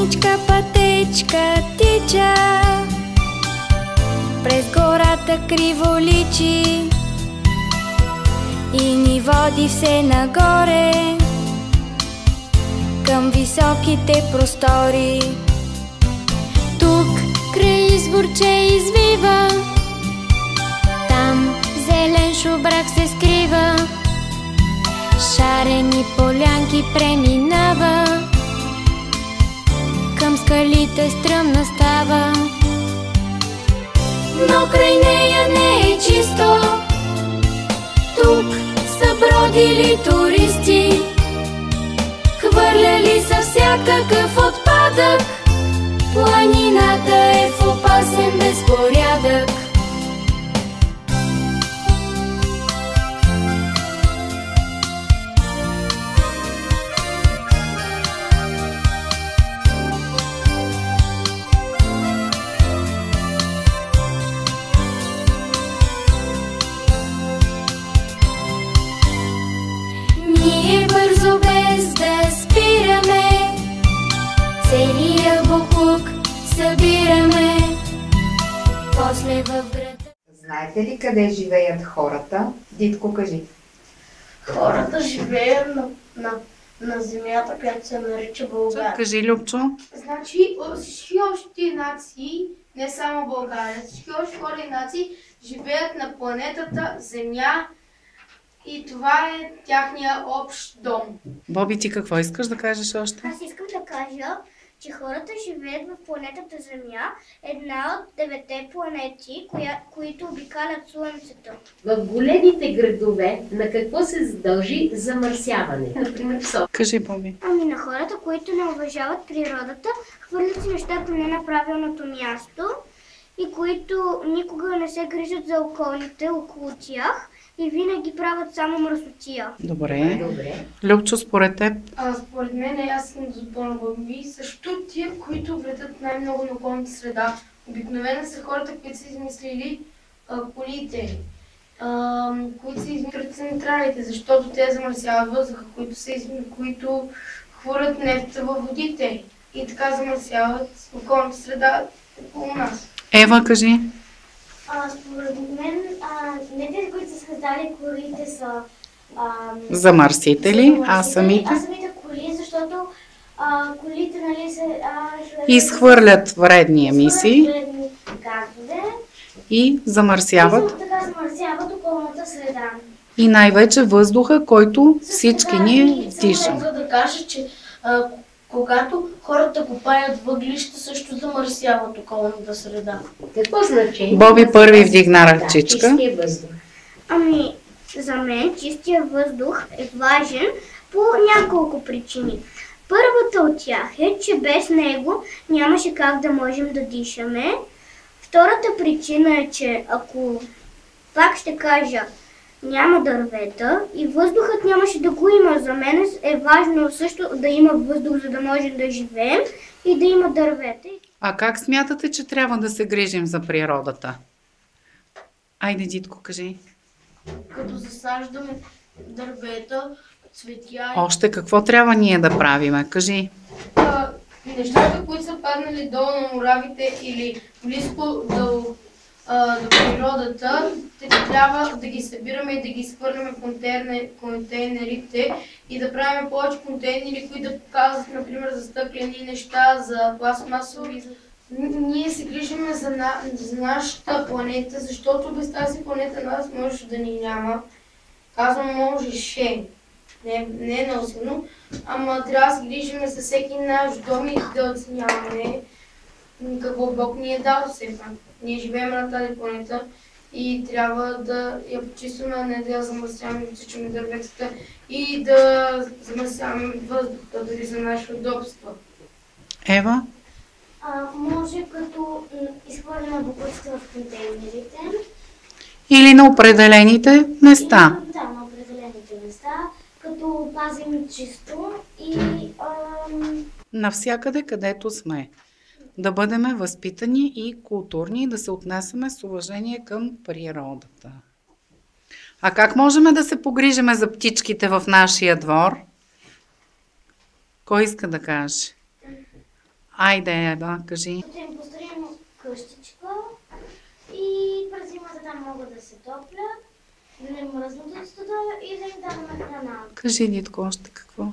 Мъничка пътечка тича, през гората криволичи и ни води все нагоре към високите простори. Тук край изворче извива, там зелен шубрак се скрива, шарени полянки преминава, към скалите стръмна става. Но край нея не е чисто, тук са бродили туристи, хвърляли са всякакъв отпадък. Планината е в опасен безпорядък. Ние бързо без да спираме целия буклук събираме, после в града. Знаете ли къде живеят хората? Дитко, кажи. Хората живеят на земята, която се нарича България. Кажи, Любчо. Значи всички още нации, не само България, всички още хора и нации живеят на планетата Земя и това е тяхния общ дом. Боби, ти какво искаш да кажеш още? Аз искам да кажа, че хората живеят в планетата Земя, една от 9 планети, които обикалят Слънцето. В големите градове на какво се задължи замърсяване? Например в София. Кажи, Боби. Ами на хората, които не уважават природата, хвърлят си нещата не на правилното място и които никога не се грижат за околните около тях и винаги правят само мръсотия. Добре. Добре. Любчо, според теб? Според мен, аз съм за Боби, също тия, които вредят най-много на околната среда. Обикновено са хората, които са измислили колите, които са измислили централите, защото те замърсяват въздуха, които хвърлят нефта във водите и така замърсяват околната среда около нас. Ева, кажи. Според мен, не тези, които са създали колите са Замърсители, а самите? А самите коли, защото колите, нали, се Изхвърлят вредни емисии вредни газове и замърсяват. и така замърсяват околната среда. И най-вече въздуха, който всички ние дишаме. Мога да кажа, че когато хората копаят въглища, също замърсяват околната среда. Какво значение? Боби първи вдигна ръчичка. Чистия въздух. Ами, за мен чистия въздух е важен по няколко причини. Първата от тях е, че без него нямаше как да можем да дишаме. Втората причина е, че ако, пак ще кажа, няма дървета и въздухът нямаше да го има. За мен е важно също да има въздух, за да можем да живеем и да има дървета. А как смятате, че трябва да се грижим за природата? Айде, Дитко, кажи. Като засаждаме дървета, цветя Още какво трябва ние да правиме? Кажи. нещата, които са паднали долу на муравите или близко до природата, трябва да ги събираме и да ги изхвърляме в контейнерите и да правим повече контейнери, които да показват, например, за стъклени неща, за пластмасови. Ние се грижиме за нашата планета, защото без тази планета нас може да ни няма. Казвам можеше, не е научно, ама трябва да се грижиме за всеки наш дом и да оценяваме какво Бог ни е дал все пак. Ние живеем на тази планета и трябва да я почистваме, а не да я замърсяваме, да отсичаме дърветата и да замърсяваме въздуха, дори за наше удобство. Ева? Може като изхвърляме боклуците в контейнерите. Или на определените места. Да, на определените места, като пазим чисто и Навсякъде, където сме. Да бъдем възпитани и културни и да се отнесеме с уважение към природата. А как можем да се погрижиме за птичките в нашия двор? Кой иска да каже? Айде, Ева, кажи. Да им построим къщичка и през зимата там могат да се топлят, да не мръзнат от студа и да им даваме храна. Кажи, Дитко, още какво?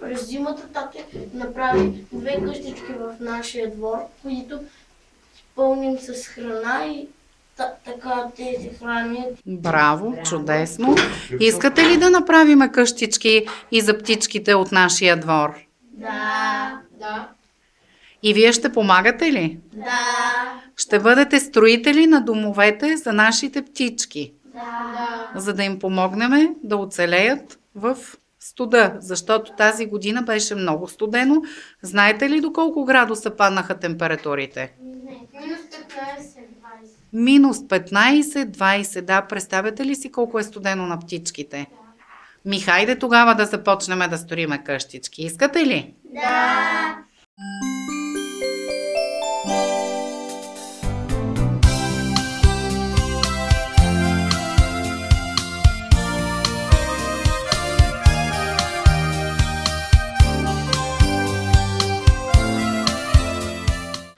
През зимата тати направи 2 къщички в нашия двор, които пълним с храна и така те се хранят. Браво, чудесно. Искате ли да направим къщички и за птичките от нашия двор? Да. И вие ще помагате ли? Да. Ще бъдете строители на домовете за нашите птички, Да. за да им помогнем да оцелеят в студа, защото тази година беше много студено. Знаете ли до колко градуса паднаха температурите? Минус 15-20. Минус 15-20, да. Представяте ли си колко е студено на птичките? Ми, хайде тогава да започнем да строиме къщички. Искате ли? Да!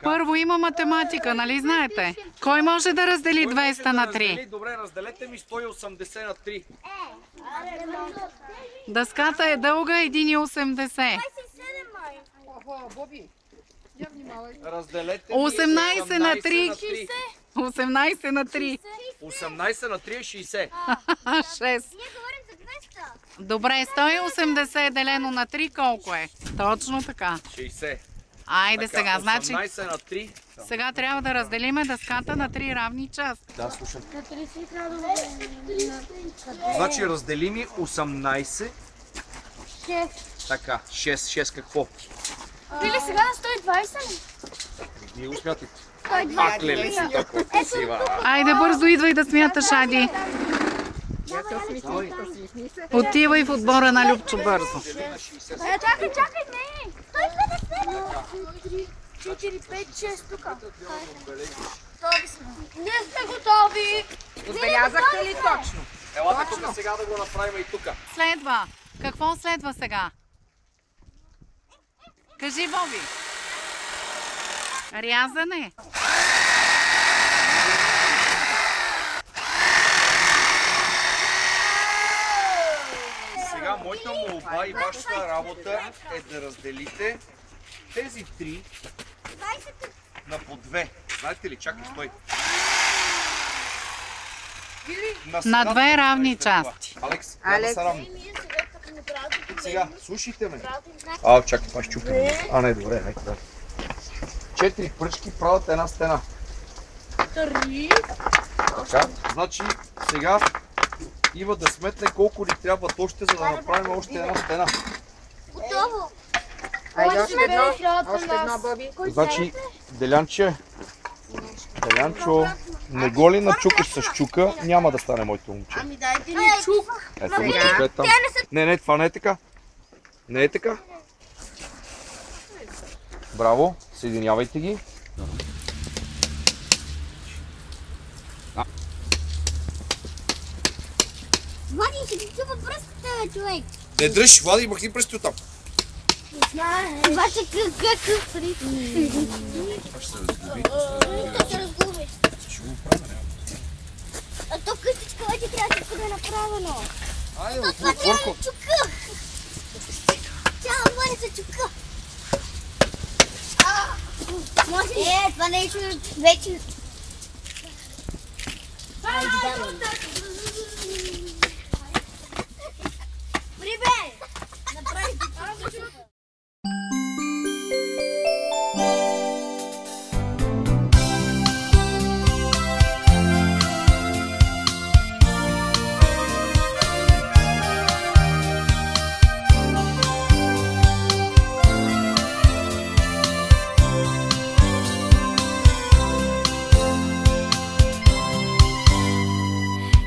Първо има математика, нали знаете? Кой може да раздели 200 на 3? Добре, разделете ми 180 на 3. Дъската е дълга 1,80. Разделете ми 18 на 3. 18 на 3. 18 на 3 е 60. 6. Добре, 180 делено на 3 колко е? Точно така. 60. Айде Така, сега, значи 18 на 3. сега трябва да разделиме дъската на 3 равни части. Да, слушам. Значи раздели ми 18. 6. Така, 6 какво? Или сега на 120 ли? Вие го смятате. 120. Пак леле си толкова красива. Айде бързо идвай да смяташ, Ади. Отивай в отбора на Любчо бързо. Чакай, не! 150! 4, 5, 6 тук. Готови сме. Ние сме готови! Отбелязахте ли точно? Елате тук сега да го направим и тук. Следва. Какво следва сега? Кажи, Боби. Рязане. Сега моята молба и вашата работа е да разделите тези 3 на по 2. Знаете ли, чакай, стой. На 2 равни части. Алекс, да са равни. Сега, слушайте ме. Чакай, това ще чупим. Не, добре, нека да. 4 пръчки правят една стена. 3. Така, значи сега Ива да сметне колко ни трябват още, за да направим още една стена. Готово! Айде още едно, Боби. Значи, Делянчо, не го ли начукаш с чука, няма да стане моето момче. Ами дайте ни чук! Ето го чука е там. Не, това не е така. Не е така. Браво, съединявайте ги. Влади, ще ти чупа пръстите, бе, човек! Не дръж, Влади, махни пръсти оттам. Обаче какъв ритм? Ще се разгубиш. А то къстичка вече трябва всичко да е направено. Айде, Това трябва да е чука. Цяла бъде за чука. Може ли? Това нещо вече... Прибе! Направи чука.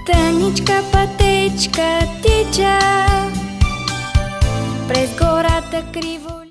Таничка пътечка тича през гората криво.